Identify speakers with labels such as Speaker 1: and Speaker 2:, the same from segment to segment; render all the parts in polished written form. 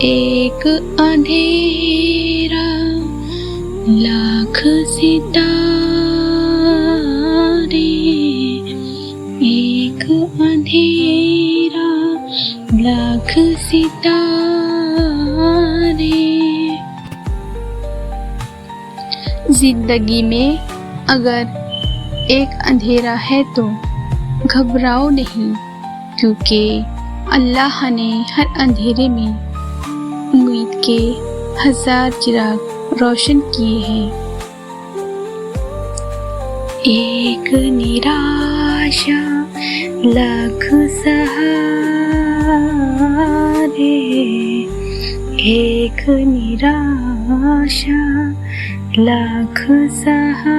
Speaker 1: ایک اندھیرا لاکھ ستارے، ایک اندھیرا لاکھ ستارے۔ زندگی میں اگر ایک اندھیرا ہے تو گھبراؤ نہیں، کیونکہ اللہ نے ہر اندھیرے میں امید کے 1000 چراغ روشن کیے ہیں۔ ایک نراشا لاکھ سہارے، ایک نراشا لاکھ سہارے۔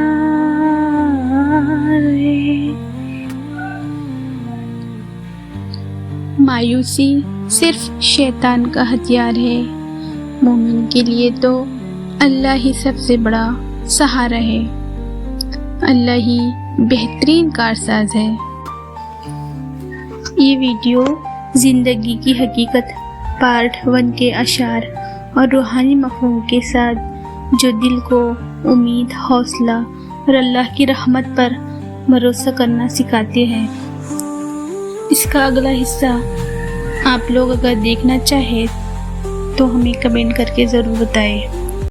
Speaker 1: مایوسی صرف شیطان کا ہتھیار ہے، مومن کے لیے تو اللہ ہی سب سے بڑا سہارا ہے، اللہ ہی بہترین کارساز ہے۔ یہ ویڈیو زندگی کی حقیقت پارٹ 1 کے اشعار اور روحانی مفہوم کے ساتھ جو دل کو امید، حوصلہ اور اللہ کی رحمت پر بھروسہ کرنا سکھاتے ہیں۔ اس کا اگلا حصہ آپ لوگ اگر دیکھنا چاہیں تو ہمیں کمنٹ کر کے ضرور بتائیں۔